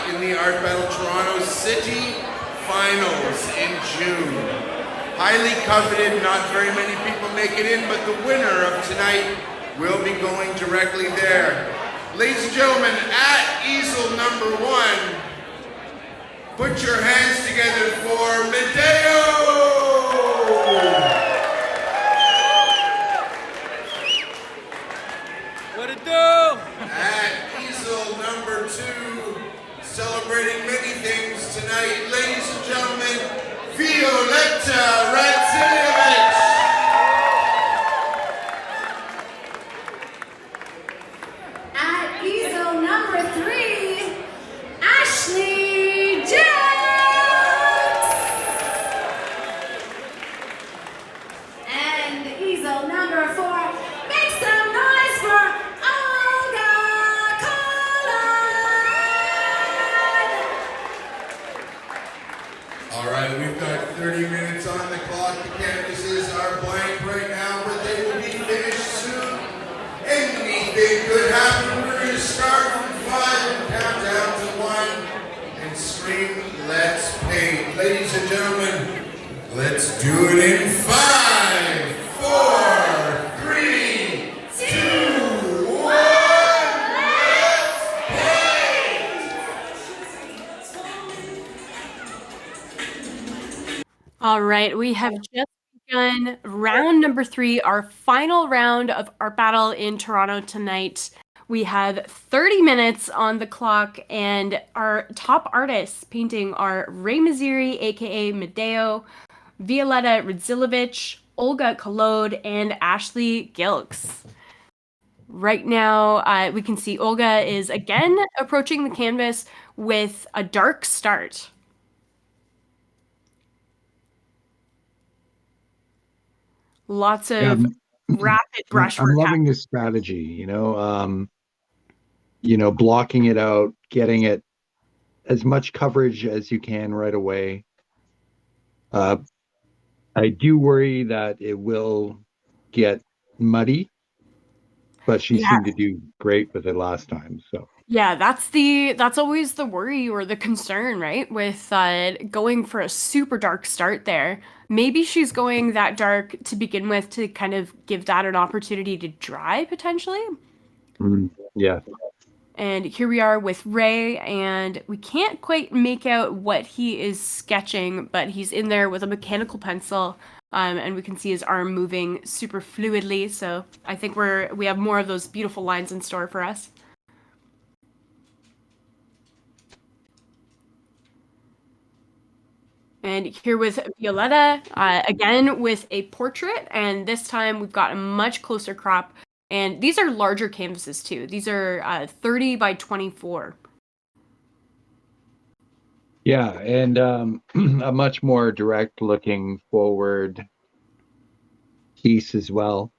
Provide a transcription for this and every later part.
in the Art Battle Toronto City Finals in June. Highly coveted, not very many people make it in, but the winner of tonight will be going directly there. Ladies and gentlemen, at easel number 1, put your hands together for Medeo! What it do? At easel number 2, celebrating many things tonight, ladies and gentlemen, Violetta Radziljevic. At easel number 3, Ashley Jacks. And easel number 4, make some noise for Olga Collard. All right, we've got 30 minutes on the clock. The canvases are blank right now, but they will be finished soon. Anything could happen. We're going to start from 5 and count down to 1 and scream, let's paint. Ladies and gentlemen, let's do it in 5, 4, 3, 2, 1. Let's paint! All right, we have just begun round number 3, our final round of Art Battle in Toronto tonight. We have 30 minutes on the clock, and our top artists painting are Ray Maziri, aka Medeo, Violetta Radziljevic, Olga Collard, and Ashley Gilks. Right now, we can see Olga is again approaching the canvas with a dark start. Lots of rapid brushwork. I'm loving this strategy, blocking it out, getting it as much coverage as you can right away. I do worry that it will get muddy, but she seemed to do great with it last time. So yeah, that's always the worry or the concern, right? With going for a super dark start there. Maybe she's going that dark to begin with to kind of give that an opportunity to dry potentially. Yeah. And here we are with Ray, and we can't quite make out what he is sketching, but he's in there with a mechanical pencil, and we can see his arm moving super fluidly. So I think we have more of those beautiful lines in store for us. And here with Violetta, again with a portrait, and this time we've got a much closer crop. And these are larger canvases too. These are 30 by 24. Yeah, and a much more direct looking forward piece as well.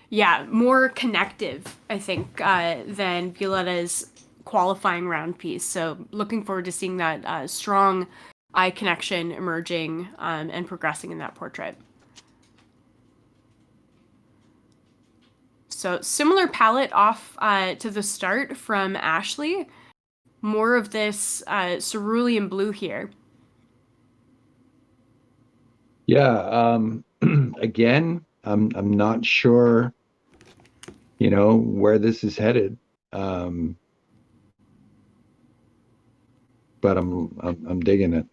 Yeah, more connective, I think, than Violetta's qualifying round piece. So looking forward to seeing that strong eye connection emerging and progressing in that portrait. So similar palette off to the start from Ashley. More of this cerulean blue here. Yeah, again, I'm not sure, where this is headed. But I'm digging it.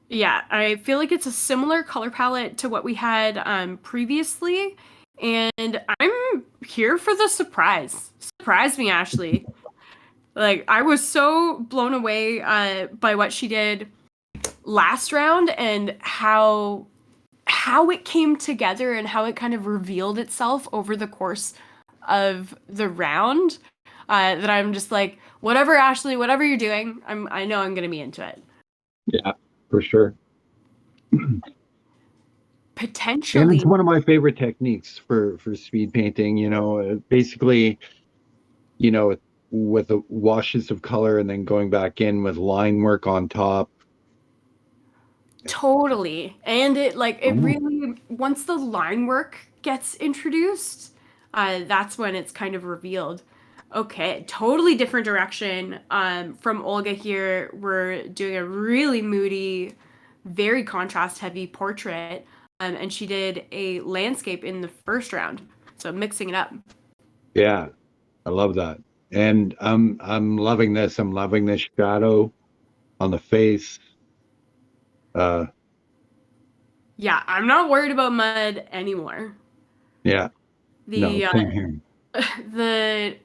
Yeah, I feel like it's a similar color palette to what we had previously. And I'm here for the surprise. Surprise me, Ashley. Like, I was so blown away by what she did last round and how it came together and how it kind of revealed itself over the course of the round. That I'm just like, whatever, Ashley, whatever you're doing, I know I'm going to be into it. Yeah, for sure. Potentially. And it's one of my favorite techniques for speed painting, basically, with the washes of color and then going back in with line work on top. Totally. And it really, once the line work gets introduced, that's when it's kind of revealed. Okay, totally different direction from Olga here. We're doing a really moody, very contrast heavy portrait, and she did a landscape in the first round. So mixing it up. Yeah, I love that. And I'm loving this. I'm loving this shadow on the face. Uh, Yeah, I'm not worried about mud anymore. yeah, no, The same here. the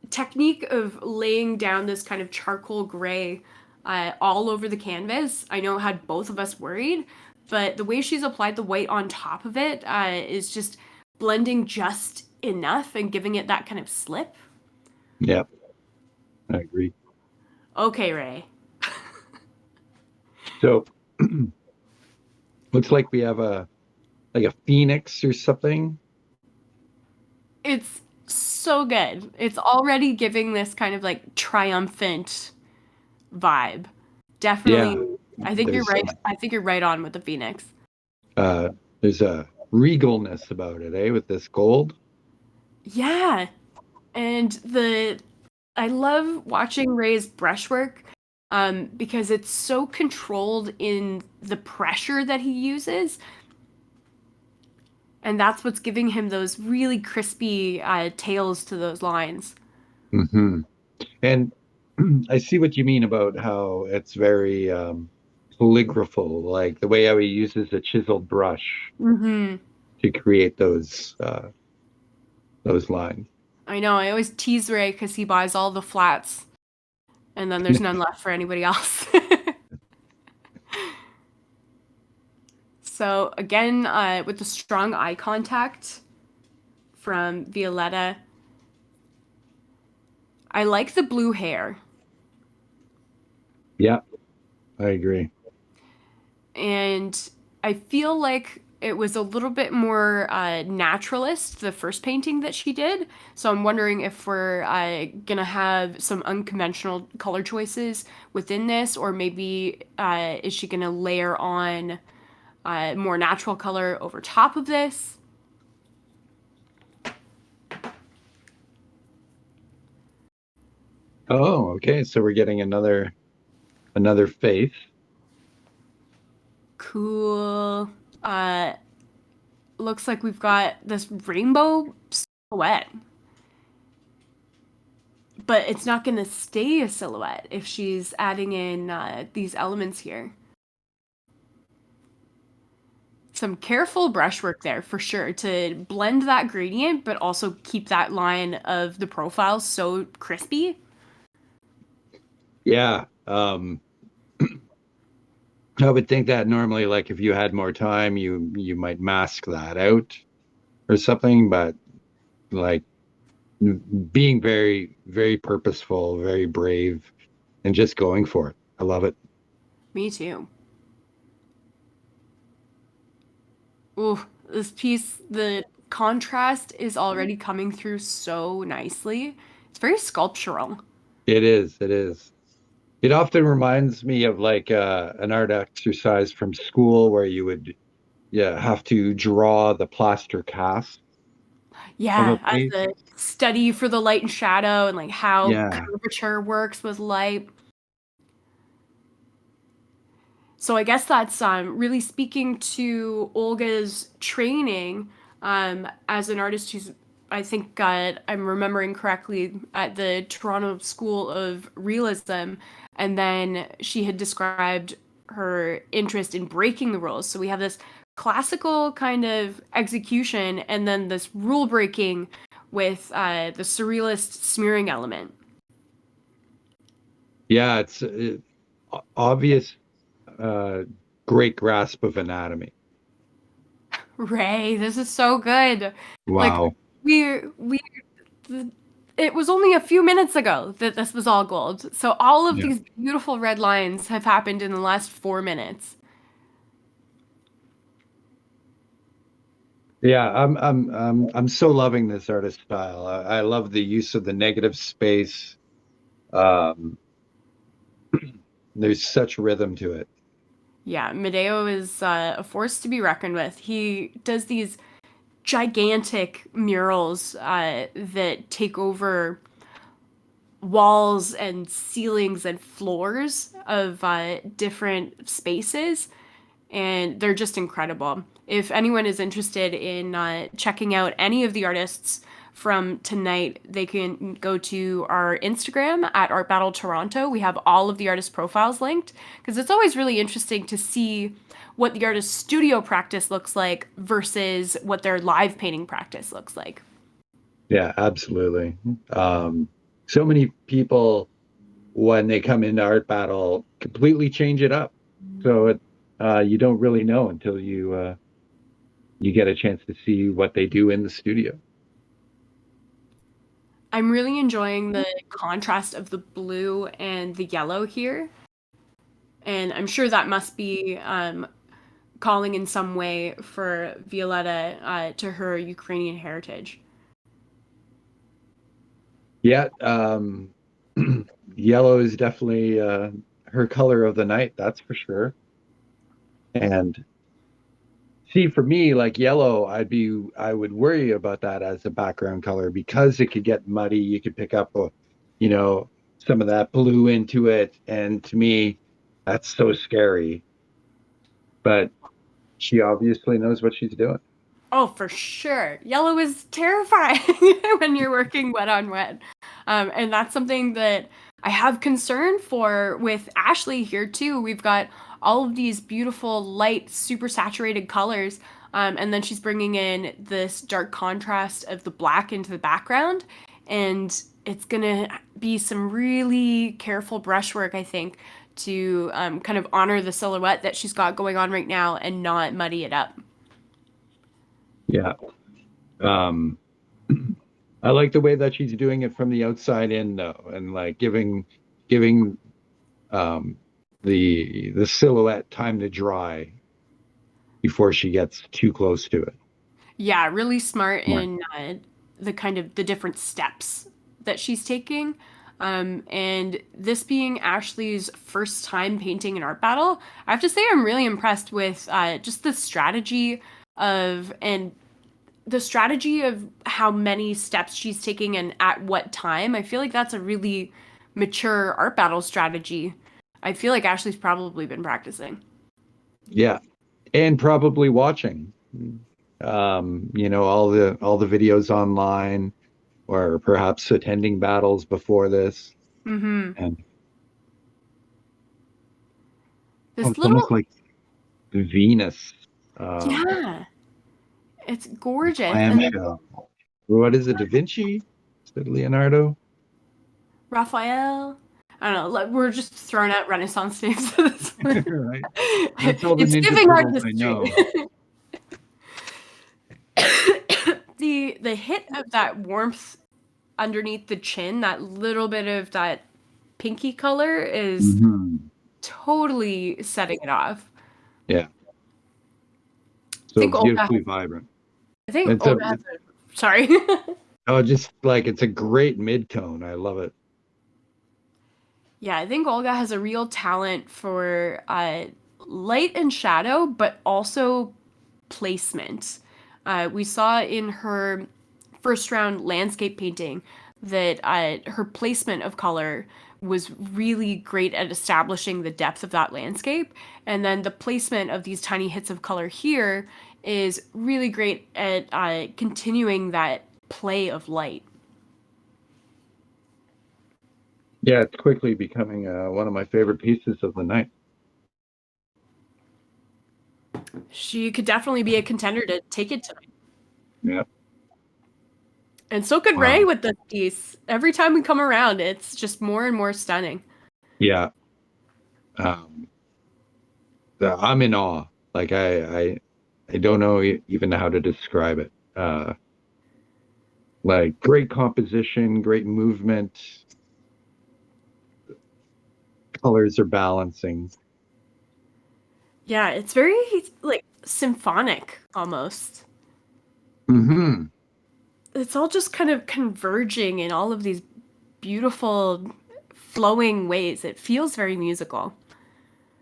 technique of laying down this kind of charcoal gray all over the canvas, I know had both of us worried, but the way she's applied the white on top of it is just blending just enough and giving it that kind of slip. Yeah, I agree. Okay, Ray. So looks like we have a phoenix or something. It's so good. It's already giving this kind of like triumphant vibe. Yeah, Definitely. I think you're there's right. I think you're right on with the Phoenix. there's a regalness about it, eh, with this gold. Yeah. And I love watching Ray's brushwork because it's so controlled in the pressure that he uses. And that's what's giving him those really crispy tails to those lines. Hmm. And I see what you mean about how it's very calligraphal, like the way how he uses a chiseled brush Mm-hmm. to create those lines. I know. I always tease Ray because he buys all the flats, and then there's none left for anybody else. So again, with the strong eye contact from Violetta, I like the blue hair. Yeah, I agree. And I feel like it was a little bit more naturalist, the first painting that she did. So I'm wondering if we're gonna have some unconventional color choices within this, or maybe is she gonna layer on more natural color over top of this? Oh, okay. So we're getting another face. Cool. Looks like we've got this rainbow silhouette. But it's not going to stay a silhouette if she's adding in these elements here. Some careful brushwork there for sure to blend that gradient, but also keep that line of the profile so crispy. Yeah. I would think that normally, like if you had more time, you might mask that out or something, but like being very, very purposeful, very brave, and just going for it. I love it. Me too. Ooh, this piece, the contrast is already coming through so nicely. It's very sculptural. It is. It is. It often reminds me of like an art exercise from school where you would, yeah, have to draw the plaster cast of a Yeah, as face. a study for the light and shadow and like how Yeah. curvature works with light. So I guess that's really speaking to Olga's training as an artist who's, I think I'm remembering correctly, at the Toronto School of Realism, and then she had described her interest in breaking the rules. So we have this classical kind of execution, and then this rule breaking with the surrealist smearing element. Yeah, it's obvious, uh, great grasp of anatomy. Ray, this is so good. Like Wow. we it was only a few minutes ago that this was all gold. So all of Yeah. these beautiful red lines have happened in the last 4 minutes. Yeah, I'm so loving this artist style. I love the use of the negative space. Um, there's such rhythm to it. Yeah, Medeo is a force to be reckoned with. He does these gigantic murals that take over walls and ceilings and floors of different spaces, and they're just incredible. If anyone is interested in checking out any of the artists from tonight, they can go to our Instagram at Art Battle Toronto. We have all of the artist profiles linked, because it's always really interesting to see what the artist's studio practice looks like versus what their live painting practice looks like. Yeah, absolutely. So many people, when they come into Art Battle, completely change it up. So you don't really know until you get a chance to see what they do in the studio. I'm really enjoying the contrast of the blue and the yellow here. And I'm sure that must be calling in some way for Violetta to her Ukrainian heritage. Yeah, yellow is definitely her color of the night, that's for sure. And see, for me, like yellow, I would worry about that as a background color because it could get muddy. You could pick up, some of that blue into it, and to me, that's so scary. But she obviously knows what she's doing. Oh, for sure. Yellow is terrifying when you're working wet on wet. And that's something that I have concern for with Ashley here too. We've got all of these beautiful, light, super saturated colors. And then she's bringing in this dark contrast of the black into the background. And it's going to be some really careful brushwork, I think, to kind of honor the silhouette that she's got going on right now and not muddy it up. Yeah. I like the way that she's doing it from the outside in though, and like giving the silhouette time to dry before she gets too close to it. Yeah, really smart Yeah. in the kind of the different steps that she's taking. And this being Ashley's first time painting an art battle, I have to say I'm really impressed with just the strategy of how many steps she's taking and at what time. I feel like that's a really mature art battle strategy. I feel like Ashley's probably been practicing. Yeah, and probably watching, all the videos online, or perhaps attending battles before this. Mm-hmm. And This it's almost like Venus. Yeah, it's gorgeous. And then Clamshell. What is it? Da Vinci? Is it Leonardo? Raphael. I don't know. We're just throwing out Renaissance names at this point. Right. That's all the It's Ninja giving art Turtles I know. The hit of that warmth underneath the chin, that little bit of that pinky color is Mhm. totally setting it off. Yeah. I So think Olga, beautifully vibrant. It's Olga has a, sorry. just like it's a great mid-tone. I love it. Yeah, I think Olga has a real talent for light and shadow, but also placement. We saw in her first round landscape painting that her placement of color was really great at establishing the depth of that landscape. And then the placement of these tiny hits of color here is really great at continuing that play of light. Yeah, it's quickly becoming one of my favorite pieces of the night. She could definitely be a contender to take it tonight. Yeah. And so could Wow. Ray with this piece. Every time we come around, it's just more and more stunning. Yeah. I'm in awe. Like I don't know even how to describe it. Like great composition, great movement. Colors are balancing. Yeah, it's very like symphonic almost. Mm-hmm. It's all just kind of converging in all of these beautiful flowing ways. It feels very musical.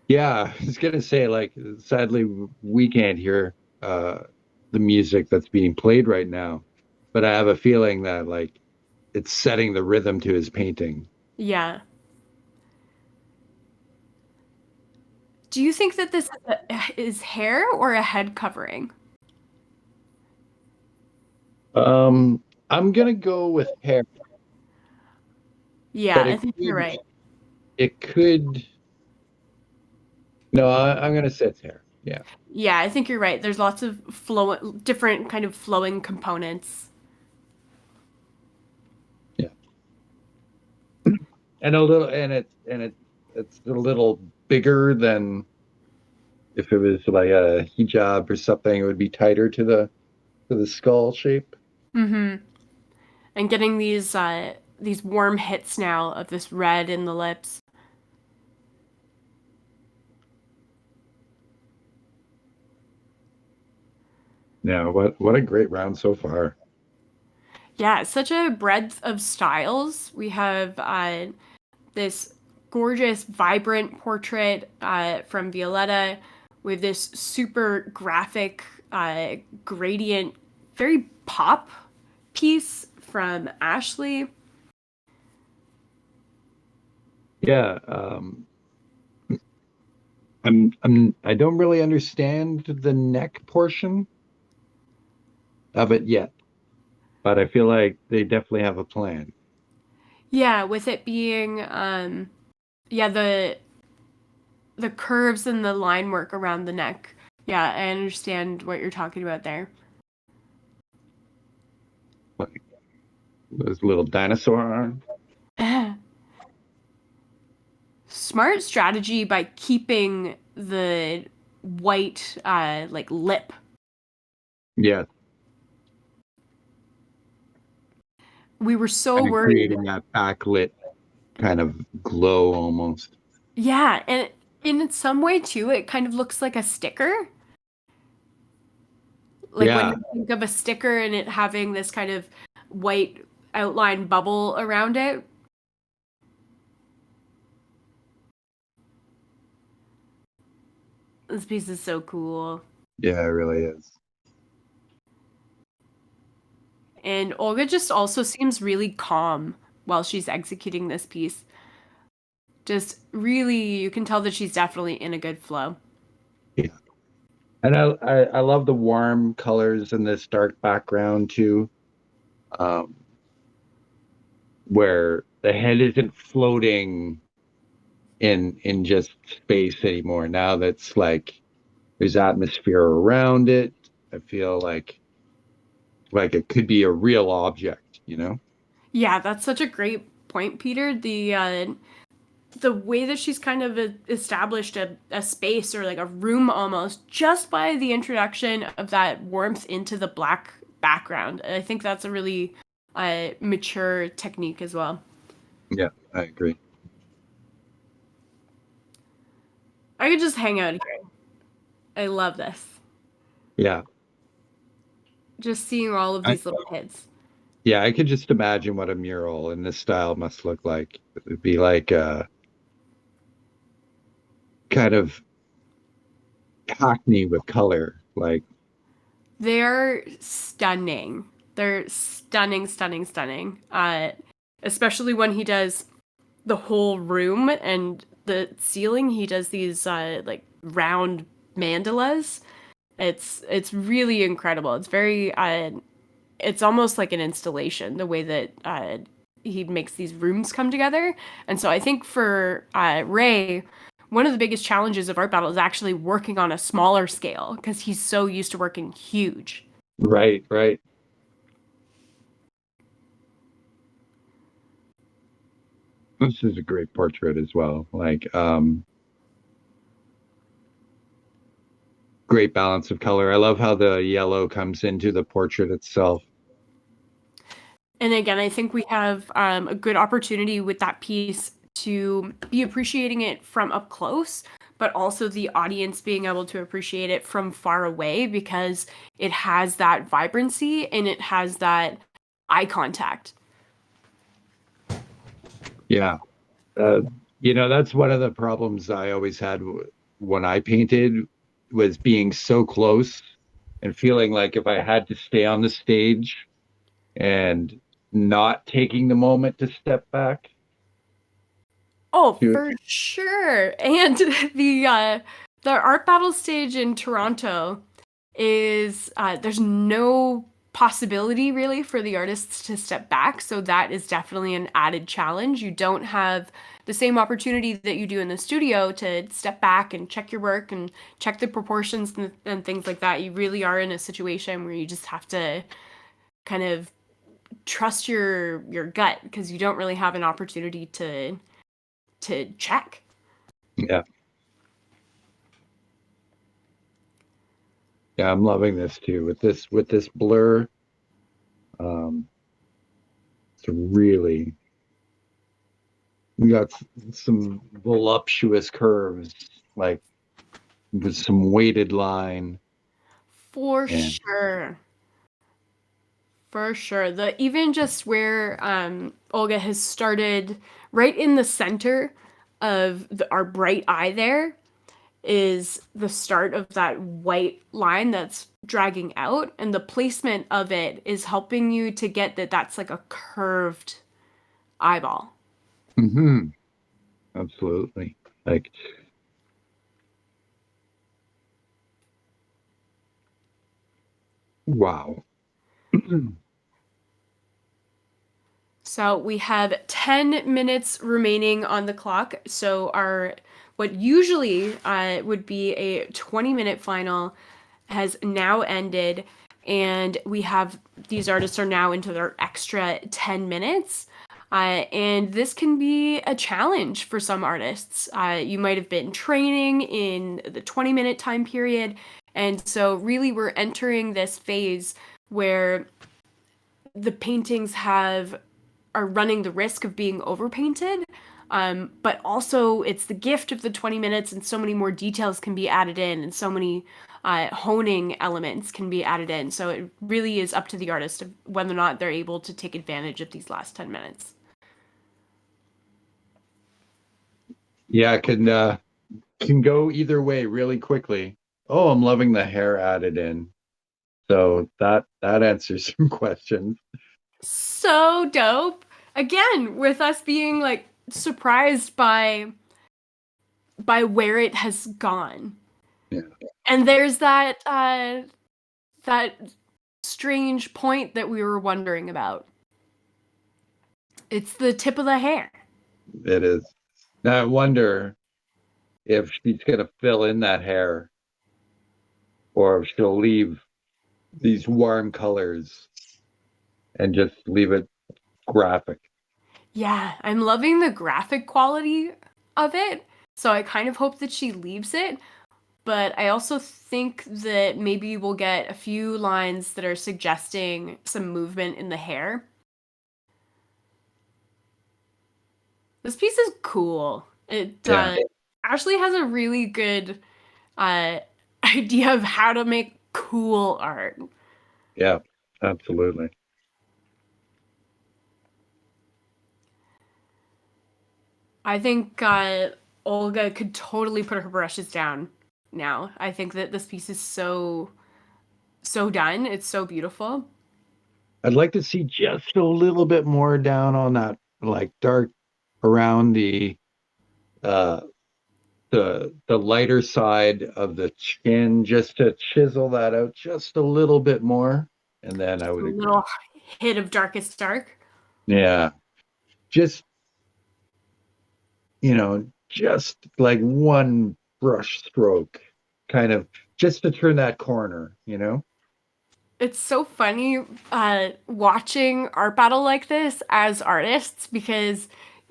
Yeah, I was gonna say, like, sadly, we can't hear the the music that's being played right now, but I have a feeling that like it's setting the rhythm to his painting. Yeah. Do you think that this is hair or a head covering? I'm gonna go with hair, Yeah, but I think you're right. it could. No, I'm gonna say it's hair. Yeah, Yeah, I think you're right. There's lots of different kind of flowing components. yeah, and a little, it's a little bigger than if it was like a hijab or something. It would be tighter to the skull shape. Mm-hmm. And getting these warm hits now of this red in the lips. Yeah, what a great round so far. Yeah, it's such a breadth of styles. We have this gorgeous, vibrant portrait from Violetta with this super graphic, gradient, very pop piece from Ashley. Yeah, I don't really understand the neck portion of it yet, but I feel like they definitely have a plan. Yeah, with it being yeah, the curves and the line work around the neck. Yeah, I understand what you're talking about there. Like those little dinosaur arms. Smart strategy by keeping the white like lip. Yeah, We were so kind of worried. creating that backlit kind of glow almost. Yeah, and in some way too, it kind of looks like a sticker. Like when Yeah, you think of a sticker and it having this kind of white outline bubble around it. This piece is so cool. yeah, it really is. And Olga just also seems really calm while she's executing this piece. Just really, you can tell that she's definitely in a good flow. Yeah. And I love the warm colors in this dark background too, um, where the head isn't floating in just space anymore. Now that's like there's atmosphere around it. I feel like it could be a real object, you know? Yeah, that's such a great point, Peter. The way that she's kind of established a space or like a room almost just by the introduction of that warmth into the black background. I think that's a really mature technique as well. Yeah, I agree. I could just hang out here. I love this. Yeah. Just seeing all of I these little kids. yeah, I could just imagine what a mural in this style must look like. It would be like kind of hackney with color. Like, They're stunning. They're stunning, stunning, stunning. Especially when he does the whole room and the ceiling. He does these like round mandalas. It's really incredible. It's very it's almost like an installation the way that he makes these rooms come together. And so I think for Ray, one of the biggest challenges of Art Battle is actually working on a smaller scale because he's so used to working huge. right, right. This is a great portrait as well. Like, great balance of color. I love how the yellow comes into the portrait itself. And again, I think we have a good opportunity with that piece to be appreciating it from up close, but also the audience being able to appreciate it from far away because it has that vibrancy and it has that eye contact. Yeah. That's one of the problems I always had when I painted was being so close and feeling like if I had to stay on the stage and not taking the moment to step back Oh, to for sure. And the art battle stage in Toronto is there's no possibility really for the artists to step back, so that is definitely an added challenge. You don't have the same opportunity that you do in the studio to step back and check your work and check the proportions and things like that. You really are in a situation where you just have to kind of trust your gut because you don't really have an opportunity to check. yeah. Yeah, I'm loving this too. With this blur, um, it's really we got some voluptuous curves, like with some weighted line, For and sure. For sure. The even just where Olga has started right in the center of our bright eye there is the start of that white line that's dragging out, and the placement of it is helping you to get that that's like a curved eyeball. Mhm, absolutely, like wow. So we have 10 minutes remaining on the clock. So our what usually would be a 20-minute final has now ended, and we have these artists are now into their extra 10 minutes. And this can be a challenge for some artists. You might have been training in the 20-minute time period. And so, really, we're entering this phase where the paintings are running the risk of being overpainted. But also, it's the gift of the 20 minutes, and so many more details can be added in, and so many honing elements can be added in. So it really is up to the artist of whether or not they're able to take advantage of these last 10 minutes. Yeah, it can go either way really quickly. Oh, I'm loving the hair added in. So that answers some questions. So dope. Again, with us being like surprised by where it has gone. Yeah. And there's that strange point that we were wondering about. It's the tip of the hair. It is. Now I wonder if she's gonna fill in that hair or if she'll leave these warm colors and just leave it graphic. Yeah, I'm loving the graphic quality of it. So I kind of hope that she leaves it, but I also think that maybe we'll get a few lines that are suggesting some movement in the hair. This piece is cool. It Yeah. Ashley has a really good uh, idea of how to make cool art. Yeah, absolutely. I think Olga could totally put her brushes down now. I think that this piece is so done. It's so beautiful. I'd like to see just a little bit more down on that like dark around uh the lighter side of the chin just to chisel that out just a little bit more and then I A would agree. little hit of darkest dark. Yeah. Just, just like one brush stroke kind of just to turn that corner. It's so funny watching art battle like this as artists because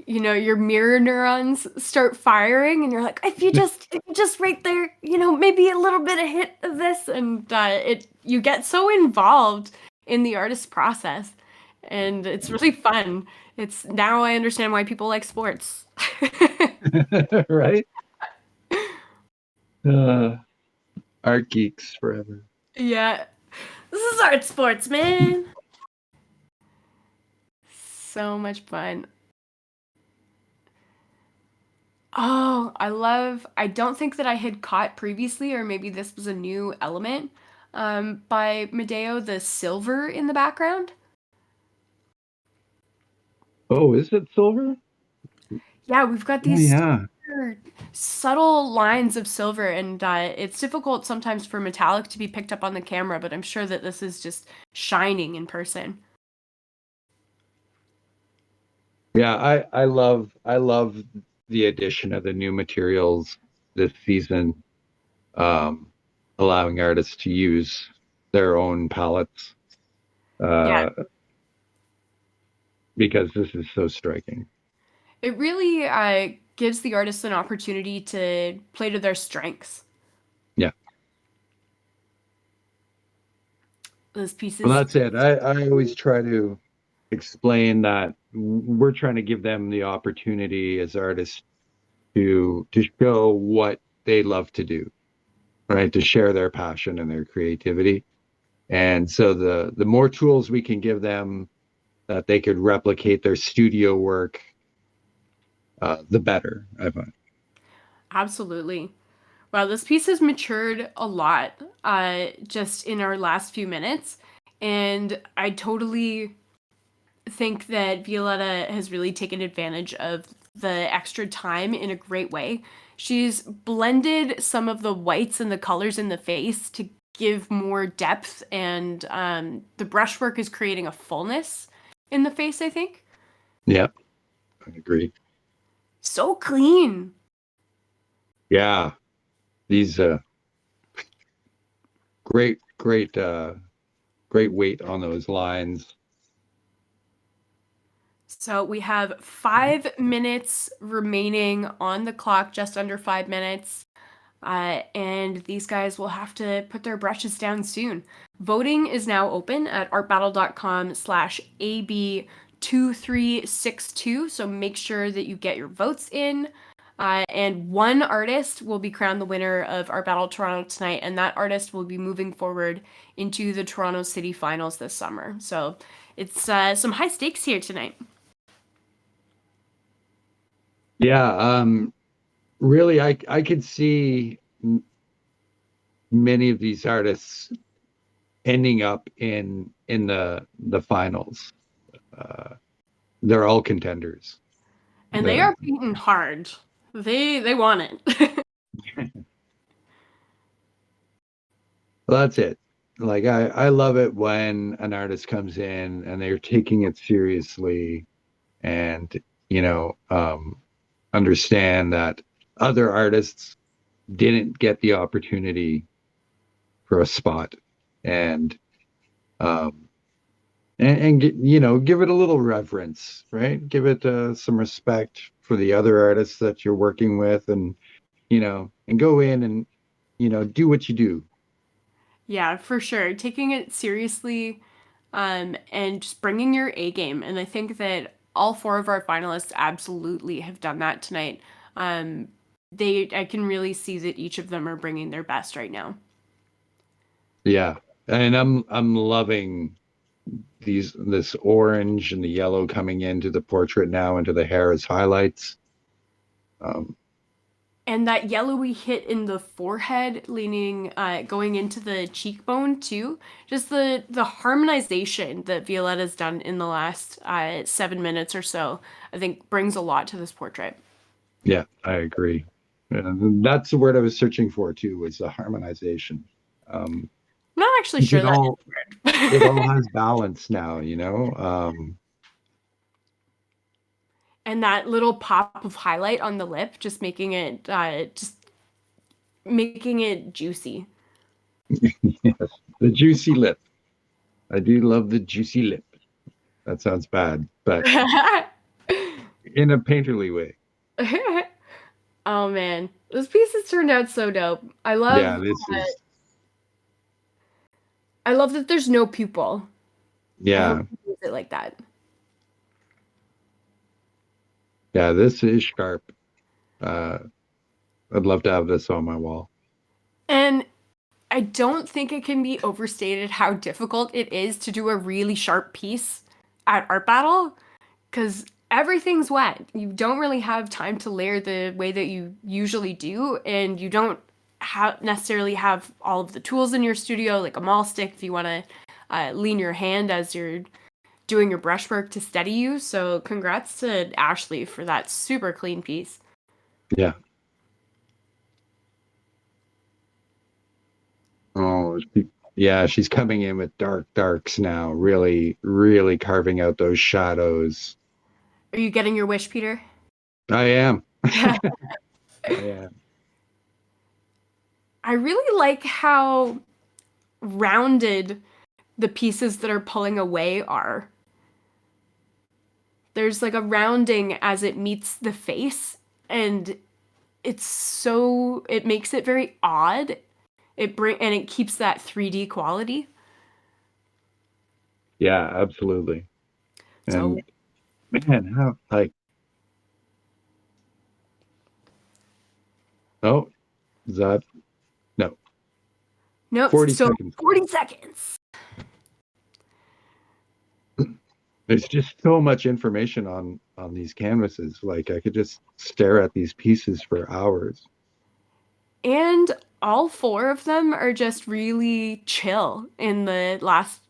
your mirror neurons start firing and you're like if you just right there maybe a little bit of hit of this and it you get so involved in the artist process and it's really fun. It's now I understand why people like sports. Right? Uh, art geeks forever. Yeah, this is art sports, man. So much fun. Oh, I don't think that I had caught previously, or maybe this was a new element. by Medeo, the silver in the background. Oh, is it silver? Yeah, we've got Oh, these yeah. subtle lines of silver, and it's difficult sometimes for metallic to be picked up on the camera, but I'm sure that this is just shining in person. Yeah, I love the addition of the new materials this season, um, allowing artists to use their own palettes, Yeah, uh, because this is so striking. it really gives the artists an opportunity to play to their strengths. Yeah. Those Well, pieces. that's it. I always try to explain that we're trying to give them the opportunity as artists to show what they love to do, right? To share their passion and their creativity. And so the more tools we can give them that they could replicate their studio work, the better, I find. Absolutely. Wow, this piece has matured a lot just in our last few minutes. And I totally think that Violetta has really taken advantage of the extra time in a great way. She's blended some of the whites and the colors in the face to give more depth, and the brushwork is creating a fullness in the face, I think. Yeah, I agree. So clean. Yeah, these great weight on those lines. So we have 5 minutes remaining on the clock, just under 5 minutes. And these guys will have to put their brushes down soon. Voting is now open at artbattle.com/AB2362. So make sure that you get your votes in. And one artist will be crowned the winner of Art Battle Toronto tonight, and that artist will be moving forward into the Toronto City Finals this summer. So it's some high stakes here tonight. Yeah, really, I could see many of these artists ending up in the finals. They're all contenders. And they are beaten hard. They want it. Well, that's it. Like I love it when an artist comes in and they're taking it seriously and you know understand that other artists didn't get the opportunity for a spot and um give it a little reverence, right? Give it some respect for the other artists that you're working with and go in and do what you do. Yeah, for sure. Taking it seriously, and just bringing your A game. And I think that all four of our finalists absolutely have done that tonight. Um, I can really see that each of them are bringing their best right now. Yeah. And I'm loving this orange and the yellow coming into the portrait now into the hair as highlights. And that yellowy hit in the forehead, leaning, going into the cheekbone too. Just the harmonization that Violetta's done in the last 7 minutes or so, I think brings a lot to this portrait. Yeah, I agree. That's the word I was searching for too, was the harmonization. I'm not actually sure It all that it is all weird. has balance now, And that little pop of highlight on the lip, just making it juicy. Yes, the juicy lip. I do love the juicy lip. That sounds bad, but in a painterly way. Oh man, this piece has turned out so dope. Yeah, this is I love that there's no pupil. I hope yeah, you use it like that. yeah, this is sharp. Uh, I'd love to have this on my wall. And I don't think it can be overstated how difficult it is to do a really sharp piece at Art Battle, because everything's wet. You don't really have time to layer the way that you usually do, and you don't necessarily have all of the tools in your studio, like a maul stick if you want to lean your hand as you're doing your brushwork to steady you. So congrats to Ashley for that super clean piece. Yeah. Oh, yeah, she's coming in with darks now, really, really carving out those shadows. Are you getting your wish, Peter? I am. I am. I really like how rounded the pieces that are pulling away are. There's like a rounding as it meets the face, and it makes it very odd. And it keeps that 3D quality. Yeah, absolutely. So, and man, how oh, is that no? no, 40 so seconds. 40 seconds. There's just so much information on these canvases. Like I could just stare at these pieces for hours. And all 4 of them are just really chill in the last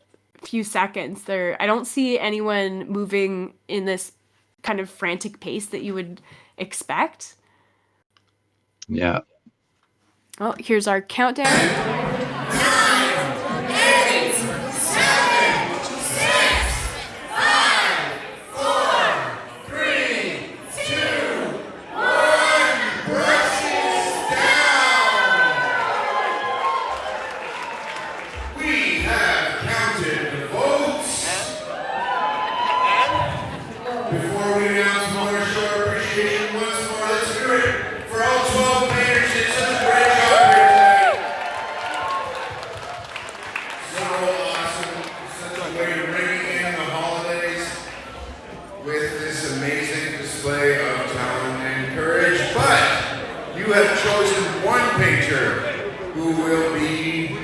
few seconds. I don't see anyone moving in this kind of frantic pace that you would expect. Yeah. Oh, here's our countdown. 9, 8, 7, 6, 5, 4, 3, 2, 1. Brushes down. We have counted the votes. Before we announce more, show our appreciation once more. Let's hear it for all 12 painters. Did such a great job here tonight. So awesome. Such a way to bring in the holidays with this amazing display of talent and courage. But you have chosen one painter who will be,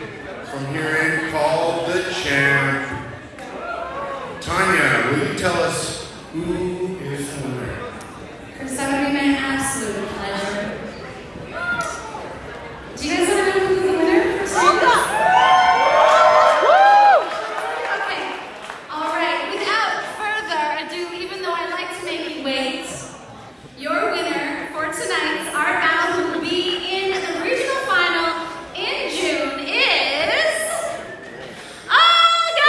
from here in, called the champ. Tanya, will you tell us who is the winner? Chris, that would be my absolute pleasure. Do you guys want to know who the winner for tonight is? Okay. All right. Without further ado, even though I like to make you wait, your winner for tonight's art battle, who will be in the regional final in June, is Olga!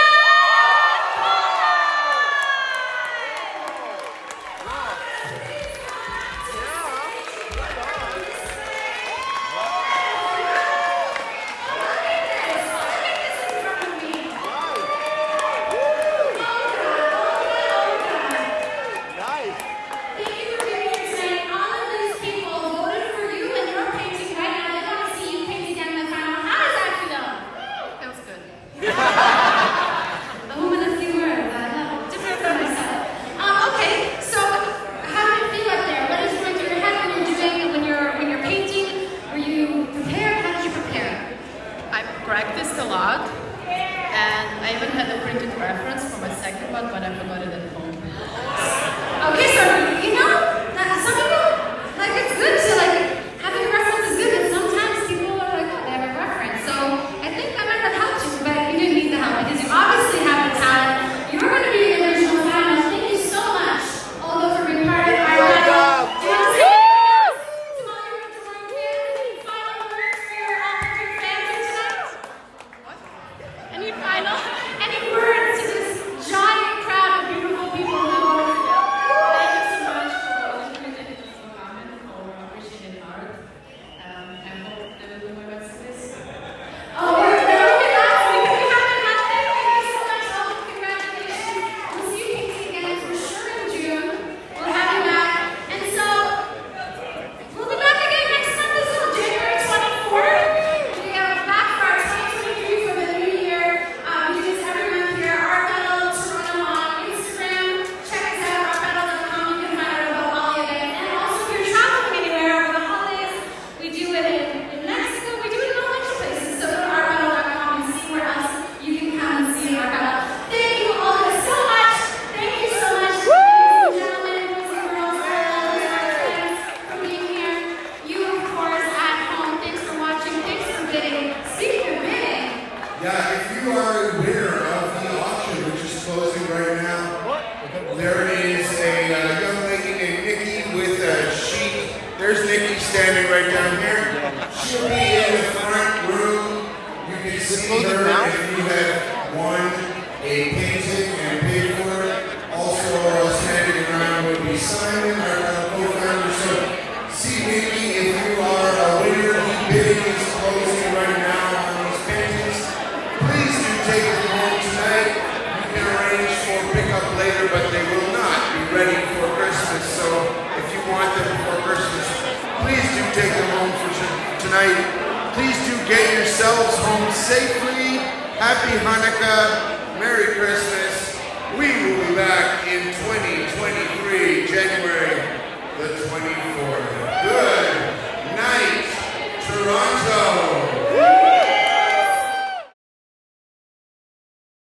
Thank you for being here tonight. All of these people voted for you, and you're painting right now. They want to see you painting down in the final. How does that feel? Feels good. A woman of few words. I know. Different from myself. Okay. So, how did it feel out there? What is going through your head when you're painting? Were you prepared? How did you prepare? I practiced a lot, and I even had a printed reference for my second one, but I forgot it at home. Okay, so some people it's good to having a reference is good, but sometimes people are like, oh, they have a reference. So I think that might have helped you, but you didn't need the help because you obviously have the talent. You're going to be in the original finals. Thank you so much, Olga, for being part of our battle. Do you want to say anything else to all your adoring fans? Any final words for your fans here tonight? Any words to this giant crowd of beautiful people who voted for you? Thank you so much for all the community for coming, for appreciating art. I hope they will do my best at this. Oh, we're last week. We haven't left it. Thank you so much, Olga. Congratulations. We'll see you painting again for sure in June. We'll have you back. And so, we'll be back again next month as well, January 24th. We are back for our 2023 for the new year. We do if you have won a painting and paid for it. Also standing around would be Simon, our co-founder. So, see, maybe if you are a winner, the bidding is closing right now on these paintings. Please do take them home tonight. You can arrange for pickup later, but they will not be ready for Christmas. So, if you want them before Christmas, please do take them home for tonight. Please do get yourselves home safely. Happy Hanukkah. Merry Christmas. We will be back in 2023, January the 24th. Good night, Toronto.